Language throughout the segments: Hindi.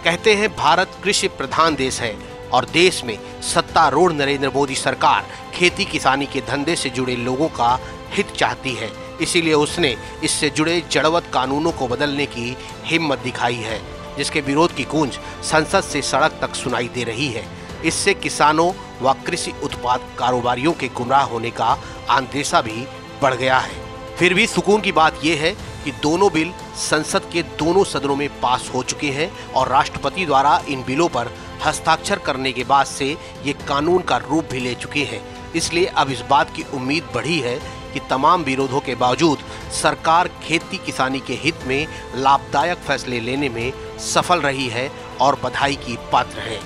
कहते हैं भारत कृषि प्रधान देश है और देश में सत्तारूढ़ नरेंद्र मोदी सरकार खेती किसानी के धंधे से जुड़े लोगों का हित चाहती है। इसीलिए उसने इससे जुड़े जड़वत कानूनों को बदलने की हिम्मत दिखाई है, जिसके विरोध की गूंज संसद से सड़क तक सुनाई दे रही है। इससे किसानों व कृषि उत्पाद कारोबारियों के गुमराह होने का अंदेशा भी बढ़ गया है। फिर भी सुकून की बात यह है कि दोनों बिल संसद के दोनों सदनों में पास हो चुके हैं और राष्ट्रपति द्वारा इन बिलों पर हस्ताक्षर करने के बाद से ये कानून का रूप भी ले चुके हैं। इसलिए अब इस बात की उम्मीद बढ़ी है कि तमाम विरोधों के बावजूद सरकार खेती किसानी के हित में लाभदायक फैसले लेने में सफल रही है और बधाई की पात्र है।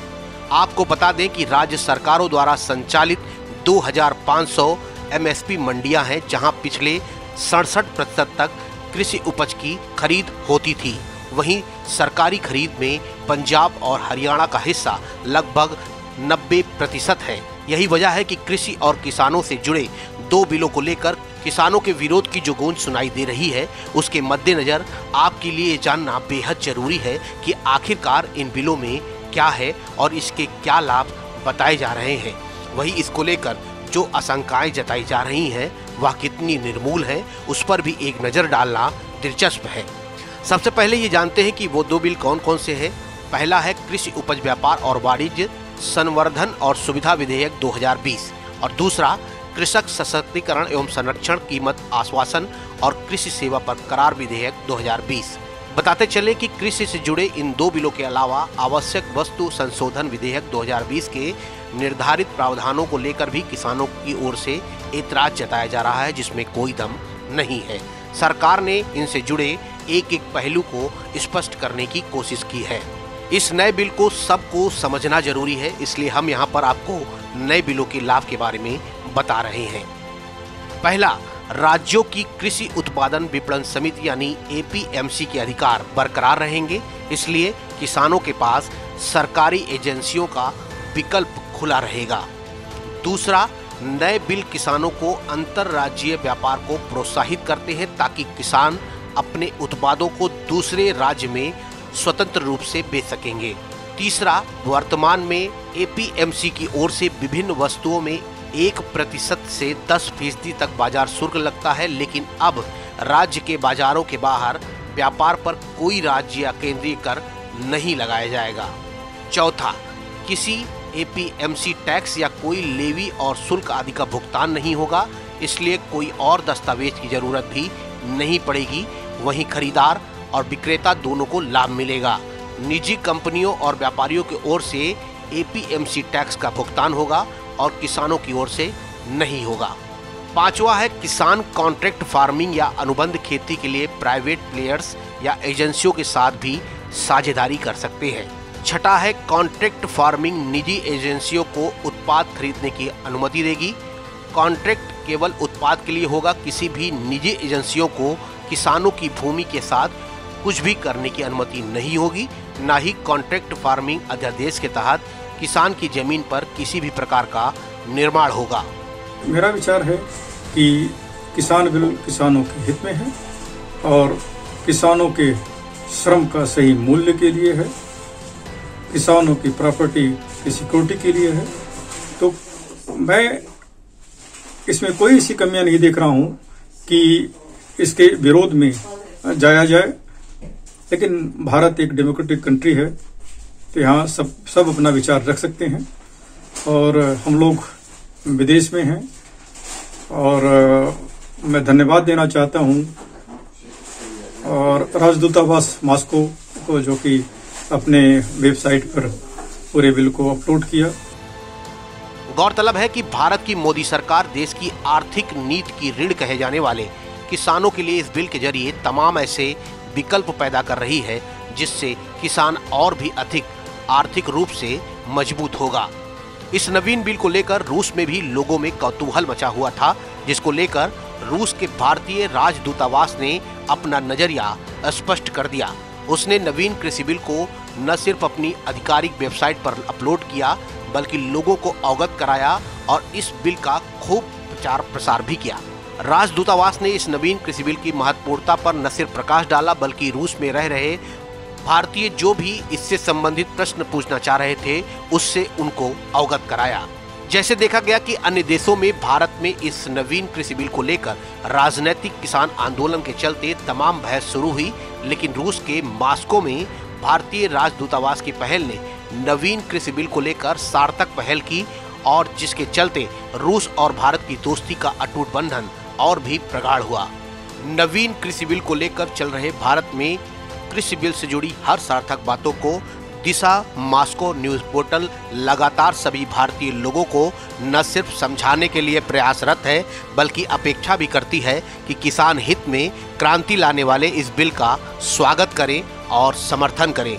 आपको बता दें कि राज्य सरकारों द्वारा संचालित 2500 MSP मंडियां हैं, जहां पिछले 67% तक कृषि उपज की खरीद होती थी। वहीं सरकारी खरीद में पंजाब और हरियाणा का हिस्सा लगभग 90% है। यही वजह है कि कृषि और किसानों से जुड़े दो बिलों को लेकर किसानों के विरोध की जो गूंज सुनाई दे रही है, उसके मद्देनजर आपके लिए जानना बेहद जरूरी है कि आखिरकार इन बिलों में क्या है और इसके क्या लाभ बताए जा रहे हैं। वही इसको लेकर जो आशंकाएं जताई जा रही हैं वह कितनी निर्मूल है, उस पर भी एक नज़र डालना दिलचस्प है। सबसे पहले ये जानते हैं कि वो दो बिल कौन कौन से हैं। पहला है कृषि उपज व्यापार और वाणिज्य संवर्धन और सुविधा विधेयक 2020 और दूसरा कृषक सशक्तिकरण एवं संरक्षण कीमत आश्वासन और कृषि सेवा पर करार विधेयक 2020। बताते चले कि कृषि से जुड़े इन दो बिलों के अलावा आवश्यक वस्तु संशोधन विधेयक 2020 के निर्धारित प्रावधानों को लेकर भी किसानों की ओर से एतराज जताया जा रहा है, जिसमें कोई दम नहीं है। सरकार ने इनसे जुड़े एक एक पहलू को स्पष्ट करने की कोशिश की है। इस नए बिल को सबको समझना जरूरी है, इसलिए हम यहाँ पर आपको नए बिलों के लाभ के बारे में बता रहे हैं। पहला, राज्यों की कृषि उत्पादन विपणन समिति यानी APMC के अधिकार बरकरार रहेंगे। इसलिए किसानों के पास सरकारी एजेंसियों का विकल्प खुला रहेगा। दूसरा, नए बिल किसानों को अंतर्राज्यीय व्यापार को प्रोत्साहित करते हैं ताकि किसान अपने उत्पादों को दूसरे राज्य में स्वतंत्र रूप से बेच सकेंगे। तीसरा, वर्तमान में APMC की ओर से विभिन्न वस्तुओं में 1% से 10% तक बाजार शुल्क लगता है, लेकिन अब राज्य के बाजारों के बाहर व्यापार पर कोई राज्य या केंद्रीय कर नहीं लगाया जाएगा। चौथा, किसी APMC टैक्स या कोई लेवी और शुल्क आदि का भुगतान नहीं होगा, इसलिए कोई और दस्तावेज की जरूरत भी नहीं पड़ेगी। वहीं खरीदार और विक्रेता दोनों को लाभ मिलेगा। निजी कंपनियों और व्यापारियों की ओर से APMC टैक्स का भुगतान होगा और किसानों की ओर से नहीं होगा। पांचवा है, किसान कॉन्ट्रैक्ट फार्मिंग या अनुबंध खेती के लिए प्राइवेट प्लेयर्स या एजेंसियों के साथ भी साझेदारी कर सकते हैं। छठा है, कॉन्ट्रैक्ट फार्मिंग निजी एजेंसियों को उत्पाद खरीदने की अनुमति देगी। कॉन्ट्रैक्ट केवल उत्पाद के लिए होगा, किसी भी निजी एजेंसियों को किसानों की भूमि के साथ कुछ भी करने की अनुमति नहीं होगी। न ही कॉन्ट्रैक्ट फार्मिंग अध्यादेश के तहत किसान की जमीन पर किसी भी प्रकार का निर्माण होगा। मेरा विचार है कि किसान बिल किसानों के हित में है और किसानों के श्रम का सही मूल्य के लिए है, किसानों की प्रॉपर्टी की सिक्योरिटी के लिए है। तो मैं इसमें कोई ऐसी कमियां नहीं देख रहा हूं कि इसके विरोध में जाया जाए, लेकिन भारत एक डेमोक्रेटिक कंट्री है, तो यहाँ सब अपना विचार रख सकते हैं और हम लोग विदेश में हैं और मैं धन्यवाद देना चाहता हूँ और राजदूतावास मॉस्को को, जो कि अपने वेबसाइट पर पूरे बिल को अपलोड किया। गौरतलब है कि भारत की मोदी सरकार देश की आर्थिक नीति की रीढ़ कहे जाने वाले किसानों के लिए इस बिल के जरिए तमाम ऐसे विकल्प पैदा कर रही है, जिससे किसान और भी अधिक आर्थिक रूप से मजबूत होगा। इस नवीन बिल को लेकर रूस में भी लोगों में कौतूहल मचा हुआ था, जिसको लेकर रूस के भारतीय राजदूतावास ने अपना नजरिया स्पष्ट कर दिया। उसने नवीन कृषि बिल को न सिर्फ अपनी आधिकारिक वेबसाइट पर अपलोड किया, बल्कि लोगों को अवगत कराया और इस बिल का खूब प्रचार प्रसार भी किया। राजदूतावास ने इस नवीन कृषि बिल की महत्वपूर्णता पर न सिर्फ प्रकाश डाला, बल्कि रूस में रह रहे भारतीय जो भी इससे संबंधित प्रश्न पूछना चाह रहे थे उससे उनको अवगत कराया। जैसे देखा गया कि अन्य देशों में भारत में इस नवीन कृषि बिल को लेकर राजनीतिक किसान आंदोलन के चलते तमाम बहस शुरू हुई, लेकिन रूस के मॉस्को में भारतीय राजदूतावास की पहल ने नवीन कृषि बिल को लेकर सार्थक पहल की और जिसके चलते रूस और भारत की दोस्ती का अटूट बंधन और भी प्रगाढ़ हुआ। नवीन कृषि बिल को लेकर चल रहे भारत में कृषि बिल से जुड़ी हर सार्थक बातों को दिशा मॉस्को न्यूज पोर्टल लगातार सभी भारतीय लोगों को न सिर्फ समझाने के लिए प्रयासरत है, बल्कि अपेक्षा भी करती है कि किसान हित में क्रांति लाने वाले इस बिल का स्वागत करें और समर्थन करें।